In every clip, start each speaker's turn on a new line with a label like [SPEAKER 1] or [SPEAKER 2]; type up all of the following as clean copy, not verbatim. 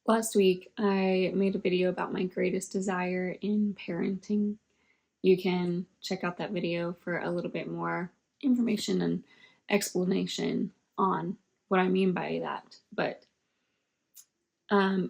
[SPEAKER 1] Last week, I made a video about my greatest desire in parenting. You can check out that video for a little bit more information and explanation on what I mean by that. But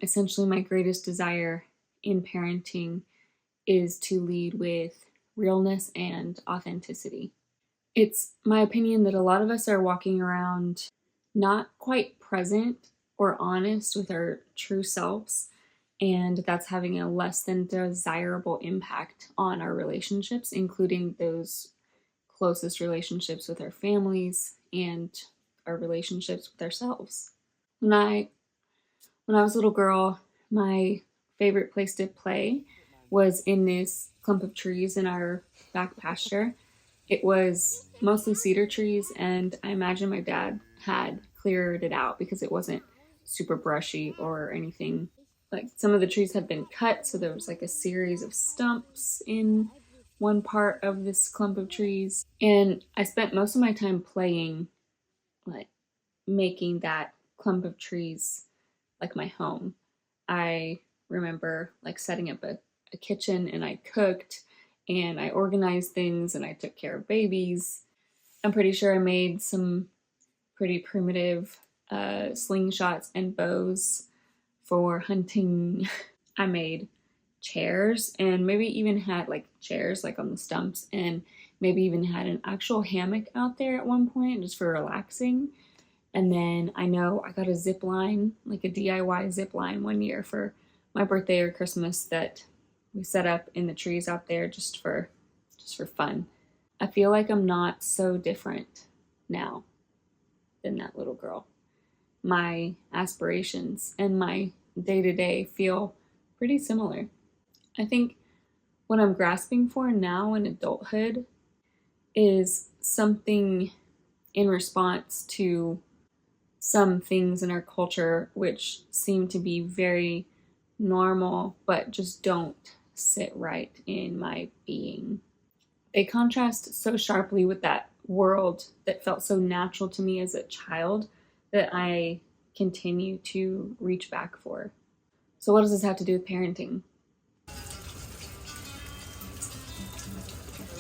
[SPEAKER 1] essentially, my greatest desire in parenting is to lead with realness and authenticity. It's my opinion that a lot of us are walking around not quite present or honest with our true selves, and that's having a less than desirable impact on our relationships, including those closest relationships with our families and our relationships with ourselves. When I was a little girl, my favorite place to play was in this clump of trees in our back pasture. It was mostly cedar trees, and I imagine my dad had cleared it out because it wasn't super brushy or anything. Like, some of the trees had been cut, so there was like a series of stumps in one part of this clump of trees. And I spent most of my time playing, like, making that clump of trees like my home. I remember like setting up a kitchen, and I cooked and I organized things and I took care of babies. I'm pretty sure I made some pretty primitive slingshots and bows for hunting. I made chairs and maybe even had like chairs like on the stumps, and maybe even had an actual hammock out there at one point just for relaxing. And then I know I got a zip line, like a DIY zip line one year for my birthday or Christmas that we set up in the trees out there just for fun. I feel like I'm not so different now than that little girl. My aspirations and my day-to-day feel pretty similar. I think what I'm grasping for now in adulthood is something in response to some things in our culture which seem to be very normal but just don't sit right in my being. They contrast so sharply with that world that felt so natural to me as a child that I continue to reach back for. So what does this have to do with parenting?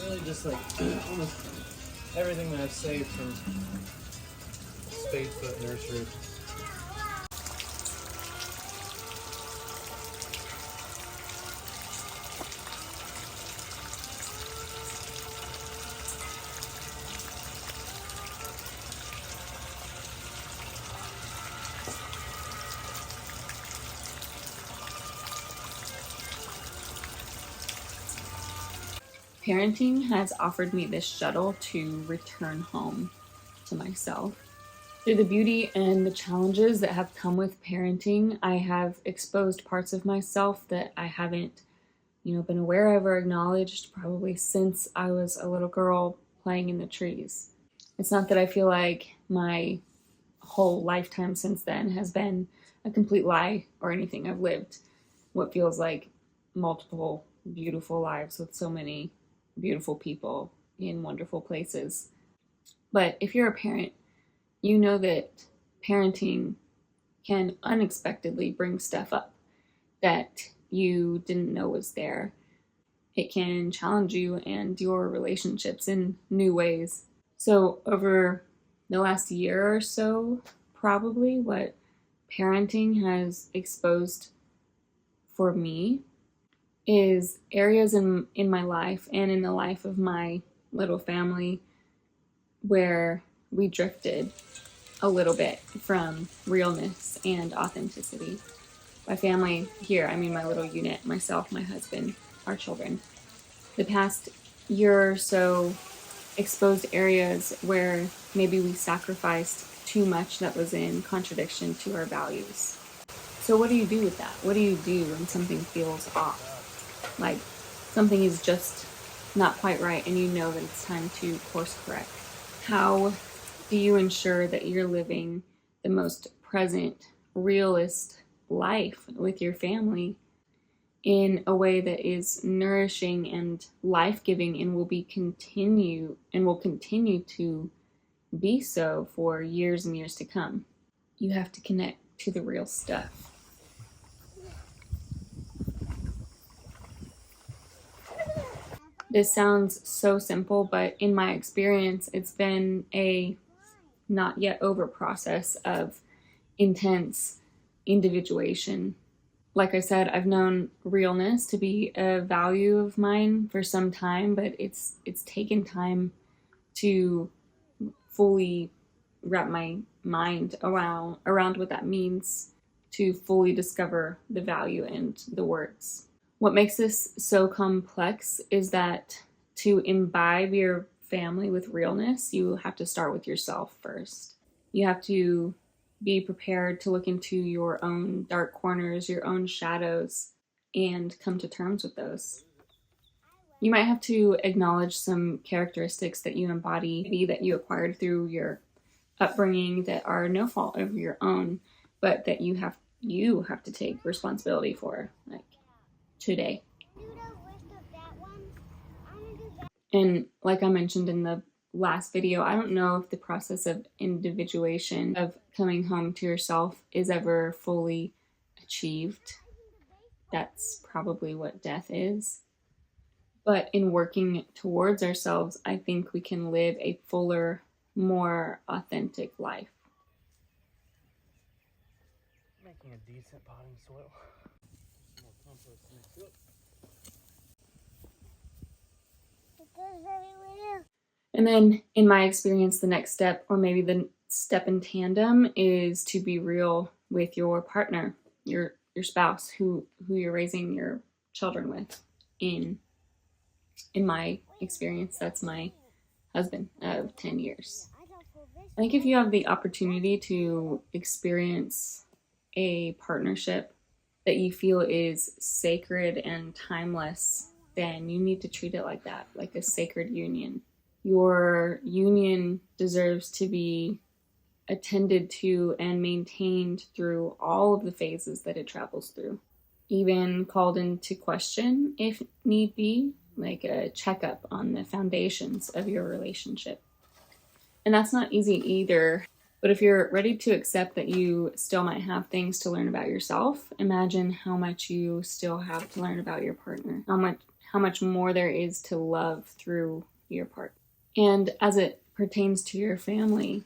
[SPEAKER 2] Really just like almost everything that I've saved from Spadefoot Nursery.
[SPEAKER 1] Parenting has offered me this shuttle to return home to myself. Through the beauty and the challenges that have come with parenting, I have exposed parts of myself that I haven't, been aware of or acknowledged probably since I was a little girl playing in the trees. It's not that I feel like my whole lifetime since then has been a complete lie or anything. I've lived what feels like multiple beautiful lives with so many beautiful people in wonderful places. But if you're a parent, you know that parenting can unexpectedly bring stuff up that you didn't know was there. It can challenge you and your relationships in new ways. So over the last year or so, probably what parenting has exposed for me is areas in my life and in the life of my little family where we drifted a little bit from realness and authenticity. By family here, I mean my little unit, myself, my husband, our children. The past year or so exposed areas where maybe we sacrificed too much that was in contradiction to our values. So what do you do with that? What do you do when something feels off? Like something is just not quite right and you know that it's time to course correct. How do you ensure that you're living the most present, realist life with your family in a way that is nourishing and life-giving and will continue to be so for years and years to come? You have to connect to the real stuff. This sounds so simple, but in my experience, it's been a not yet over process of intense individuation. Like I said, I've known realness to be a value of mine for some time, but it's taken time to fully wrap my mind around what that means, to fully discover the value and the words. What makes this so complex is that to imbibe your family with realness, you have to start with yourself first. You have to be prepared to look into your own dark corners, your own shadows, and come to terms with those. You might have to acknowledge some characteristics that you embody, maybe that you acquired through your upbringing that are no fault of your own, but that you have to take responsibility for, like today. And like I mentioned in the last video, I don't know if the process of individuation, of coming home to yourself, is ever fully achieved. That's probably what death is. But in working towards ourselves, I think we can live a fuller, more authentic life.
[SPEAKER 2] Making a decent potting soil. More compost mix up.
[SPEAKER 1] And then, in my experience, the next step, or maybe the step in tandem, is to be real with your partner, your spouse, who you're raising your children with. In my experience, that's my husband of 10 years. I think if you have the opportunity to experience a partnership that you feel is sacred and timeless, then you need to treat it like that, like a sacred union. Your union deserves to be attended to and maintained through all of the phases that it travels through, even called into question if need be, like a checkup on the foundations of your relationship. And that's not easy either. But if you're ready to accept that you still might have things to learn about yourself, imagine how much you still have to learn about your partner, how much more there is to love through your partner. And as it pertains to your family,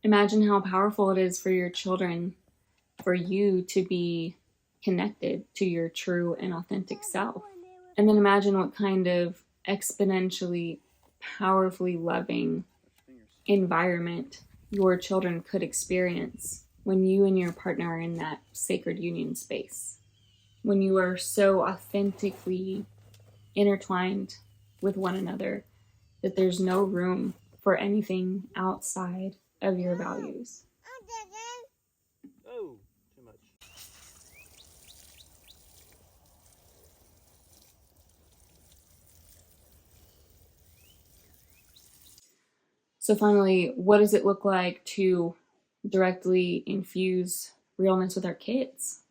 [SPEAKER 1] imagine how powerful it is for your children, for you to be connected to your true and authentic self. And then imagine what kind of exponentially, powerfully loving environment your children could experience when you and your partner are in that sacred union space. When you are so authentically intertwined with one another that there's no room for anything outside of your values.
[SPEAKER 2] Oh, too much.
[SPEAKER 1] So finally, what does it look like to directly infuse realness with our kids?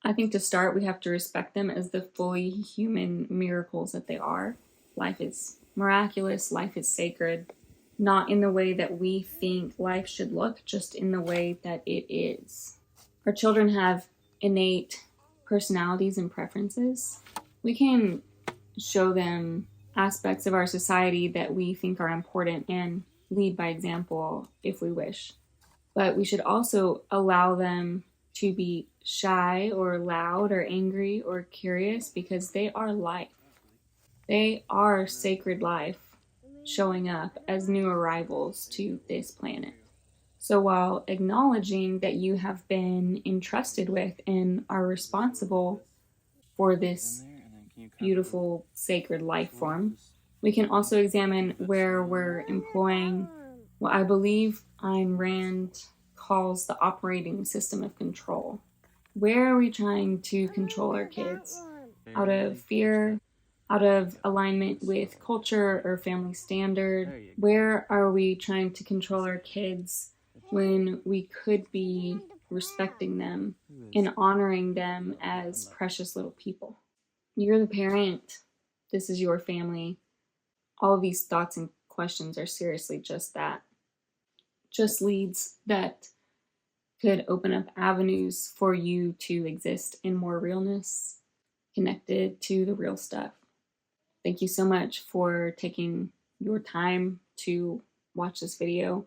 [SPEAKER 1] I think to start, we have to respect them as the fully human miracles that they are. Life is miraculous, life is sacred, not in the way that we think life should look, just in the way that it is. Our children have innate personalities and preferences. We can show them aspects of our society that we think are important and lead by example if we wish. But we should also allow them to be shy or loud or angry or curious because they are life. They are sacred life showing up as new arrivals to this planet. So while acknowledging that you have been entrusted with and are responsible for this beautiful sacred life form, we can also examine where we're employing what I believe Ayn Rand calls the operating system of control. Where are we trying to control our kids? Out of fear, out of alignment with culture or family standard? Where are we trying to control our kids when we could be respecting them and honoring them as precious little people? You're the parent. This is your family. All of these thoughts and questions are seriously just that. Just leads that could open up avenues for you to exist in more realness, connected to the real stuff. Thank you so much for taking your time to watch this video.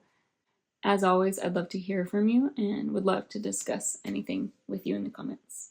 [SPEAKER 1] As always, I'd love to hear from you and would love to discuss anything with you in the comments.